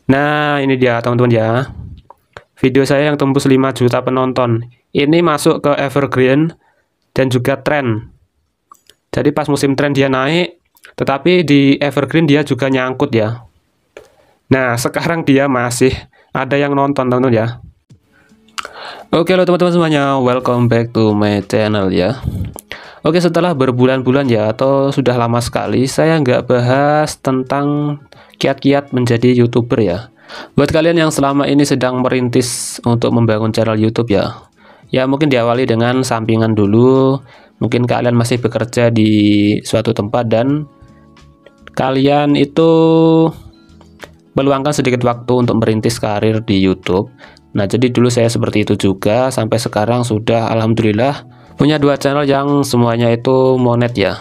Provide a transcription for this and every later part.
Nah, ini dia teman-teman ya. Video saya yang tembus 5 juta penonton. Ini masuk ke evergreen dan juga tren. Jadi pas musim tren dia naik, tetapi di evergreen dia juga nyangkut ya. Nah, sekarang dia masih ada yang nonton teman-teman ya. Oke lo teman-teman semuanya, welcome back to my channel ya. Oke, setelah berbulan-bulan ya, atau sudah lama sekali saya nggak bahas tentang kiat-kiat menjadi YouTuber ya. Buat kalian yang selama ini sedang merintis untuk membangun channel YouTube ya, ya mungkin diawali dengan sampingan dulu. Mungkin kalian masih bekerja di suatu tempat dan kalian itu meluangkan sedikit waktu untuk merintis karir di YouTube. Nah, jadi dulu saya seperti itu juga, sampai sekarang sudah alhamdulillah punya 2 channel yang semuanya itu monet ya.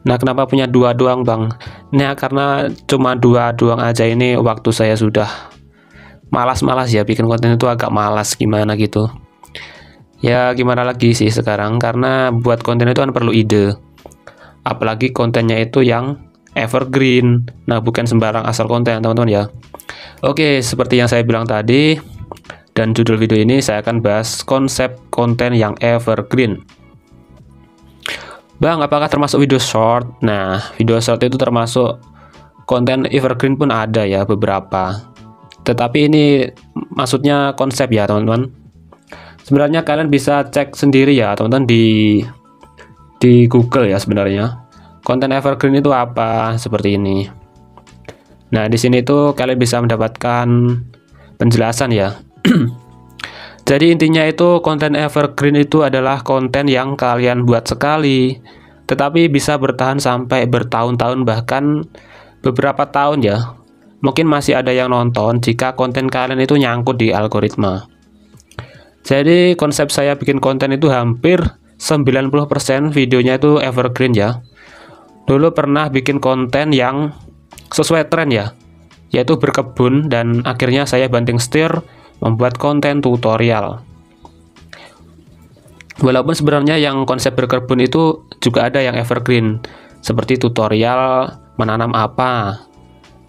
Nah, kenapa punya 2 doang bang? Nah, karena cuma 2 doang aja ini waktu saya sudah malas-malas ya, bikin konten itu agak malas gimana gitu. Ya gimana lagi sih sekarang, karena buat konten itu kan perlu ide. Apalagi kontennya itu yang evergreen. Nah, bukan sembarang asal konten teman-teman ya. Oke, seperti yang saya bilang tadi, dan judul video ini saya akan bahas konsep konten yang evergreen. Bang, apakah termasuk video short? Nah, video short itu termasuk konten evergreen pun ada ya beberapa. Tetapi ini maksudnya konsep ya teman-teman. Sebenarnya kalian bisa cek sendiri ya teman-teman di Google ya sebenarnya. Konten evergreen itu apa? Seperti ini. Nah, di sini tuh kalian bisa mendapatkan penjelasan ya. Jadi intinya itu konten evergreen itu adalah konten yang kalian buat sekali, tetapi bisa bertahan sampai bertahun-tahun bahkan beberapa tahun ya. Mungkin masih ada yang nonton jika konten kalian itu nyangkut di algoritma. Jadi konsep saya bikin konten itu hampir 90% videonya itu evergreen ya. Dulu pernah bikin konten yang sesuai tren ya, yaitu berkebun, dan akhirnya saya banting setir membuat konten tutorial. Walaupun sebenarnya yang konsep berkebun itu juga ada yang evergreen, seperti tutorial menanam apa,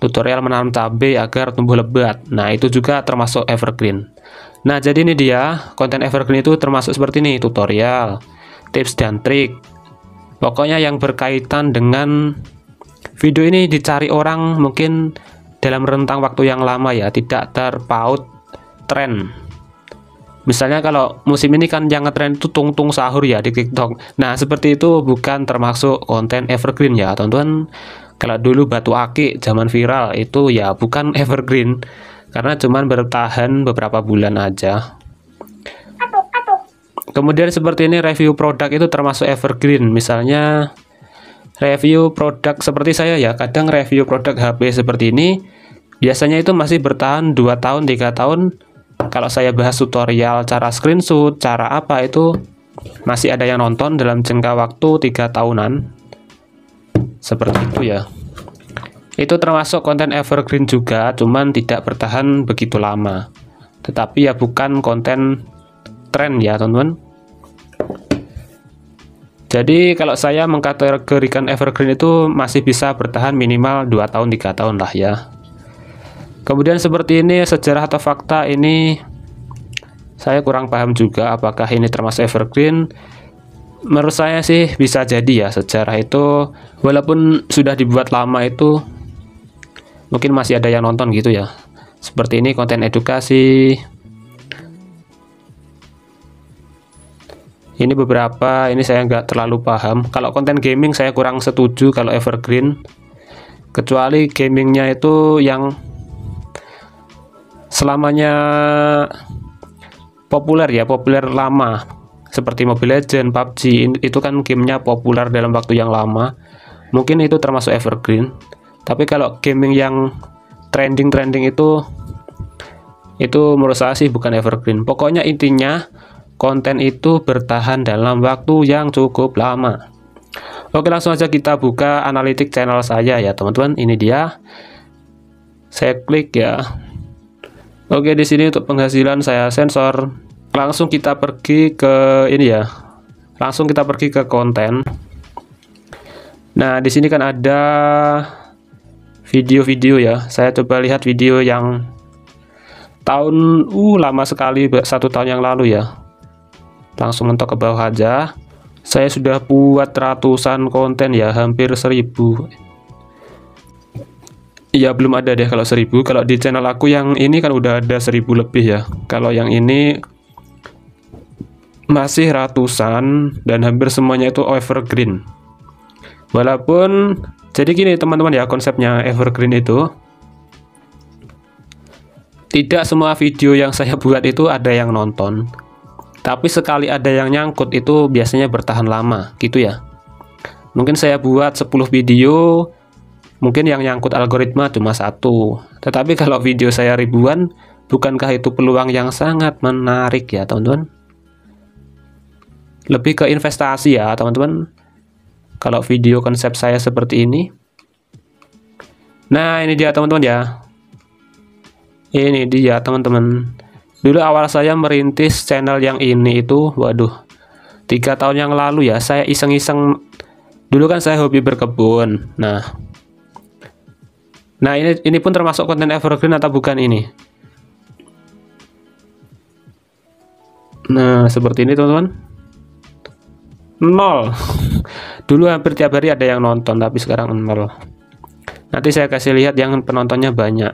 tutorial menanam cabai agar tumbuh lebat. Nah, itu juga termasuk evergreen. Nah, jadi ini dia, konten evergreen itu termasuk seperti ini, tutorial, tips dan trik. Pokoknya yang berkaitan dengan video ini dicari orang mungkin dalam rentang waktu yang lama ya, tidak terpaut tren. Misalnya kalau musim ini kan yang ngetren itu tung-tung sahur ya di TikTok. Nah, seperti itu bukan termasuk konten evergreen ya, teman-teman. Kalau dulu batu akik zaman viral itu ya bukan evergreen karena cuman bertahan beberapa bulan aja. Kemudian seperti ini, review produk itu termasuk evergreen. Misalnya review produk seperti saya ya, kadang review produk HP seperti ini biasanya itu masih bertahan 2 tahun 3 tahun. Kalau saya bahas tutorial cara screenshot, cara apa, itu masih ada yang nonton dalam jangka waktu 3 tahunan. Seperti itu ya. Itu termasuk konten evergreen juga, cuman tidak bertahan begitu lama. Tetapi ya bukan konten tren ya teman-teman. Jadi kalau saya mengkategorikan evergreen itu masih bisa bertahan minimal 2 tahun 3 tahun lah ya. Kemudian seperti ini, sejarah atau fakta, ini saya kurang paham juga apakah ini termasuk evergreen. Menurut saya sih bisa jadi ya, sejarah itu walaupun sudah dibuat lama itu mungkin masih ada yang nonton gitu ya. Seperti ini konten edukasi. Ini beberapa, ini saya nggak terlalu paham. Kalau konten gaming saya kurang setuju kalau evergreen. Kecuali gamingnya itu yang selamanya populer ya, populer lama. Seperti Mobile Legends, PUBG, itu kan gamenya populer dalam waktu yang lama. Mungkin itu termasuk evergreen. Tapi kalau gaming yang trending itu menurut saya sih bukan evergreen. Pokoknya intinya konten itu bertahan dalam waktu yang cukup lama. Oke, langsung aja kita buka analitik channel saya ya teman-teman. Ini dia. Saya klik ya. Oke, di sini untuk penghasilan saya sensor. Langsung kita pergi ke ini ya. Langsung kita pergi ke konten. Nah, di sini kan ada video-video ya. Saya coba lihat video yang tahun lama sekali, 1 tahun yang lalu ya. Langsung mentok ke bawah aja. Saya sudah buat ratusan konten ya, hampir 1000. Ya belum ada deh kalau 1000. Kalau di channel aku yang ini kan udah ada 1000 lebih ya. Kalau yang ini masih ratusan dan hampir semuanya itu evergreen. Walaupun jadi gini teman-teman ya, konsepnya evergreen itu tidak semua video yang saya buat itu ada yang nonton. Tapi sekali ada yang nyangkut itu biasanya bertahan lama gitu ya. Mungkin saya buat 10 video, mungkin yang nyangkut algoritma cuma 1. Tetapi kalau video saya ribuan, bukankah itu peluang yang sangat menarik ya teman-teman? Lebih ke investasi ya teman-teman. Kalau video konsep saya seperti ini. Nah ini dia teman-teman ya. Ini dia teman-teman. Dulu awal saya merintis channel yang ini itu, waduh, 3 tahun yang lalu ya. Saya iseng-iseng. Dulu kan saya hobi berkebun. Nah ini pun termasuk konten evergreen atau bukan ini? Nah seperti ini teman-teman. 0. Dulu hampir tiap hari ada yang nonton, tapi sekarang 0. Nanti saya kasih lihat yang penontonnya banyak.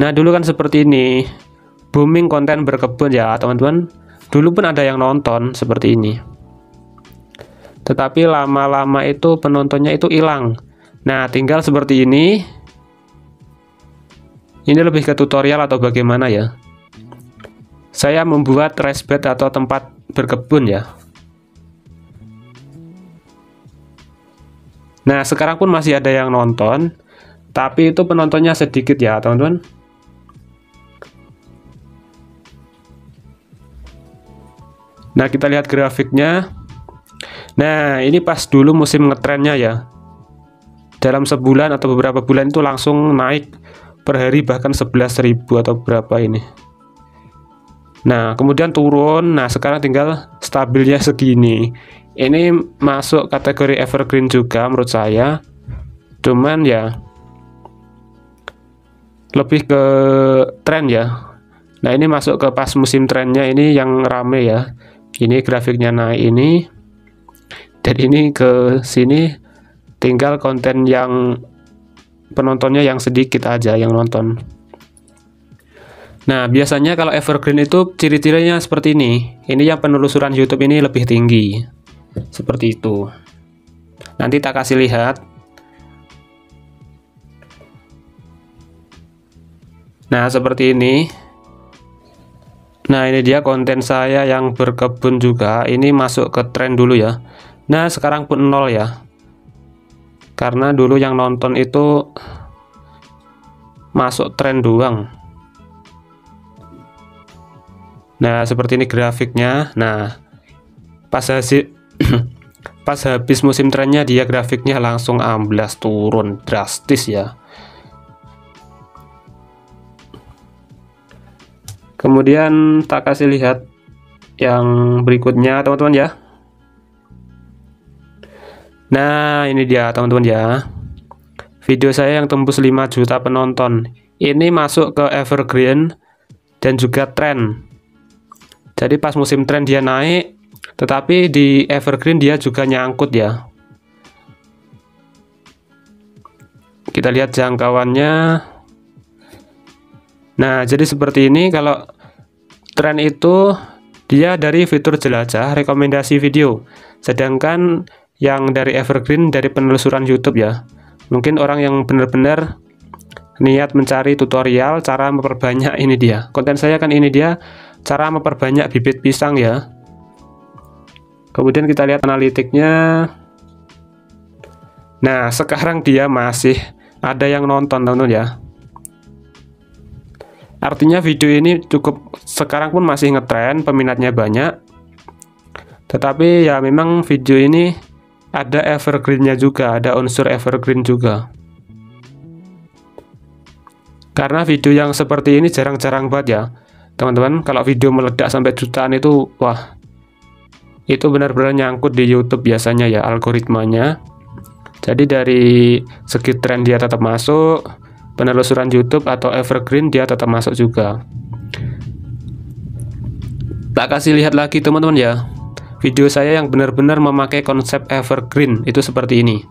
Nah dulu kan seperti ini, booming konten berkebun ya teman-teman. Dulu pun ada yang nonton seperti ini. Tetapi lama-lama itu penontonnya itu hilang. Nah tinggal seperti ini. Ini lebih ke tutorial atau bagaimana ya. Saya membuat raised bed atau tempat berkebun ya. Nah sekarang pun masih ada yang nonton, tapi itu penontonnya sedikit ya teman-teman. Nah kita lihat grafiknya. Nah ini pas dulu musim ngetrennya ya. Dalam sebulan atau beberapa bulan itu langsung naik per hari bahkan 11.000 atau berapa ini. Nah kemudian turun. Nah sekarang tinggal stabilnya segini. Ini masuk kategori evergreen juga menurut saya. Cuman ya lebih ke tren ya. Nah ini masuk ke pas musim trennya, ini yang rame ya. Ini grafiknya naik ini. Dan ini ke sini tinggal konten yang penontonnya yang sedikit aja yang nonton. Nah biasanya kalau evergreen itu ciri-cirinya seperti ini. Ini yang penelusuran YouTube ini lebih tinggi. Seperti itu. Nanti tak kasih lihat. Nah seperti ini. Nah ini dia konten saya yang berkebun juga. Ini masuk ke tren dulu ya. Nah sekarang pun 0 ya. Karena dulu yang nonton itu masuk tren doang. Nah seperti ini grafiknya. Nah pas habis musim trennya dia grafiknya langsung amblas, turun drastis ya. Kemudian tak kasih lihat yang berikutnya teman-teman ya. Nah ini dia teman-teman ya, video saya yang tembus 5 juta penonton. Ini masuk ke evergreen dan juga tren. Jadi pas musim tren dia naik, tetapi di evergreen dia juga nyangkut ya. Kita lihat jangkauannya. Nah jadi seperti ini. Kalau tren itu dia dari fitur jelajah rekomendasi video, sedangkan yang dari evergreen dari penelusuran YouTube ya. Mungkin orang yang benar-benar niat mencari tutorial cara memperbanyak, ini dia konten saya kan, ini dia cara memperbanyak bibit pisang ya. Kemudian kita lihat analitiknya. Nah sekarang dia masih ada yang nonton teman-teman ya. Artinya video ini cukup, sekarang pun masih ngetren, peminatnya banyak. Tetapi ya memang video ini ada evergreennya juga, ada unsur evergreen juga. Karena video yang seperti ini jarang-jarang banget ya teman-teman. Kalau video meledak sampai jutaan itu, wah, itu benar-benar nyangkut di YouTube biasanya ya algoritmanya. Jadi dari segi tren dia tetap masuk, penelusuran YouTube atau evergreen, dia tetap masuk juga. Tak kasih lihat lagi teman-teman ya, video saya yang benar-benar memakai konsep evergreen itu seperti ini,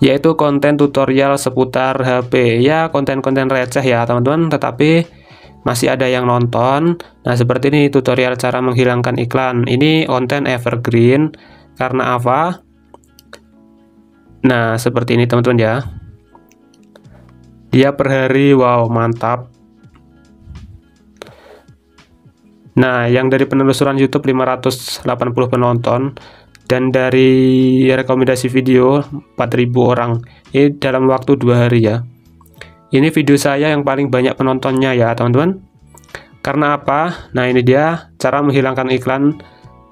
yaitu konten tutorial seputar HP. Ya, konten-konten receh ya teman-teman, tetapi masih ada yang nonton. Nah, seperti ini tutorial cara menghilangkan iklan. Ini konten evergreen. Karena apa? Nah, seperti ini teman-teman ya. Dia per hari, wow, mantap. Nah, yang dari penelusuran YouTube 580 penonton, dan dari rekomendasi video 4000 orang. Ini dalam waktu 2 hari ya. Ini video saya yang paling banyak penontonnya ya teman-teman. Karena apa? Nah, ini dia cara menghilangkan iklan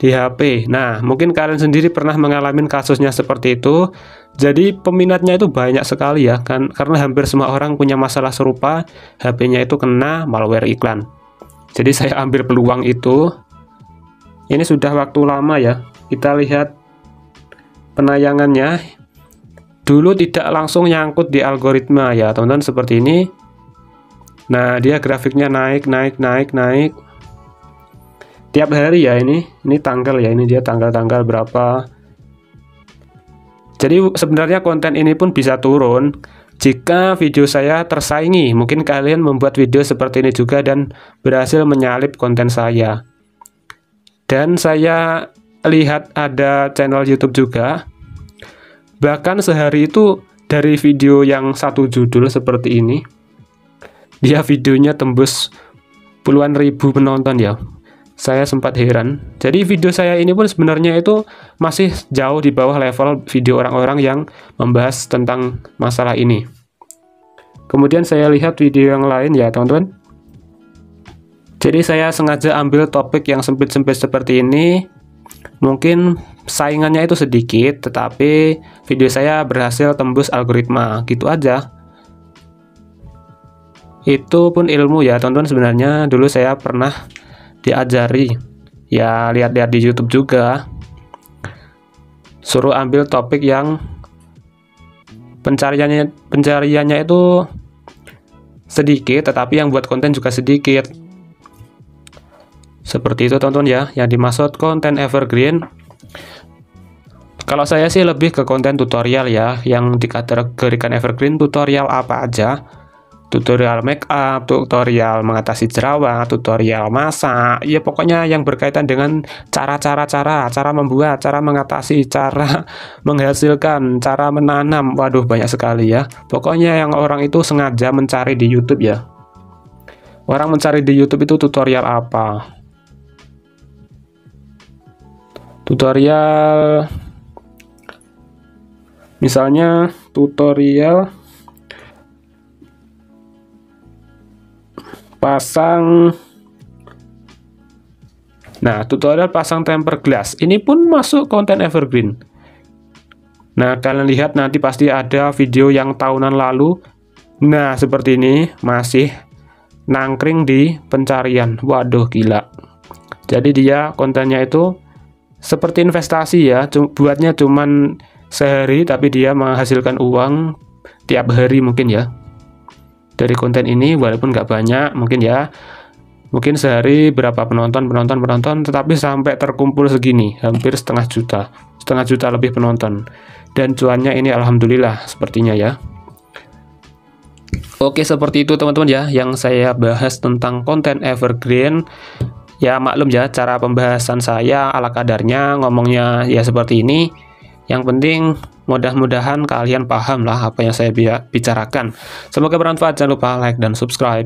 di HP. Nah, mungkin kalian sendiri pernah mengalami kasusnya seperti itu. Jadi peminatnya itu banyak sekali ya kan, karena hampir semua orang punya masalah serupa, HP-nya itu kena malware iklan. Jadi saya ambil peluang itu. Ini sudah waktu lama ya. Kita lihat penayangannya. Dulu tidak langsung nyangkut di algoritma ya teman-teman, seperti ini. Nah, dia grafiknya naik tiap hari ya. Ini tanggal ya, ini dia tanggal berapa. Jadi sebenarnya konten ini pun bisa turun jika video saya tersaingi. Mungkin kalian membuat video seperti ini juga dan berhasil menyalip konten saya. Dan saya lihat ada channel YouTube juga, bahkan sehari itu dari video yang satu judul seperti ini, dia videonya tembus puluhan ribu penonton ya. Saya sempat heran. Jadi video saya ini pun sebenarnya itu masih jauh di bawah level video orang-orang yang membahas tentang masalah ini. Kemudian saya lihat video yang lain ya teman-teman. Jadi saya sengaja ambil topik yang sempit-sempit seperti ini. Mungkin saingannya itu sedikit, tetapi video saya berhasil tembus algoritma, gitu aja. Itu pun ilmu ya teman-teman, sebenarnya dulu saya pernah diajari, ya lihat-lihat di YouTube juga, suruh ambil topik yang pencariannya itu sedikit, tetapi yang buat konten juga sedikit. Seperti itu teman-teman ya, yang dimaksud konten evergreen. Kalau saya sih lebih ke konten tutorial ya, yang dikategorikan evergreen. Tutorial apa aja? Tutorial make up, tutorial mengatasi jerawat, tutorial masak, ya pokoknya yang berkaitan dengan cara membuat, cara mengatasi, cara menghasilkan, cara menanam. Waduh, banyak sekali ya. Pokoknya yang orang itu sengaja mencari di YouTube ya. Orang mencari di YouTube itu tutorial apa? Tutorial, misalnya tutorial pasang, nah tutorial pasang tempered glass, ini pun masuk konten evergreen. Nah, kalian lihat nanti pasti ada video yang tahunan lalu. Nah, seperti ini masih nangkring di pencarian. Waduh, gila. Jadi dia kontennya itu seperti investasi ya, buatnya cuman sehari tapi dia menghasilkan uang tiap hari mungkin ya. Dari konten ini walaupun nggak banyak mungkin ya, mungkin sehari berapa penonton, tetapi sampai terkumpul segini, hampir setengah juta lebih penonton. Dan cuannya ini alhamdulillah sepertinya ya. Oke, seperti itu teman-teman ya yang saya bahas tentang konten evergreen. Ya maklum ya, cara pembahasan saya ala kadarnya, ngomongnya ya seperti ini. Yang penting mudah-mudahan kalian paham lah apa yang saya bicarakan. Semoga bermanfaat, jangan lupa like dan subscribe.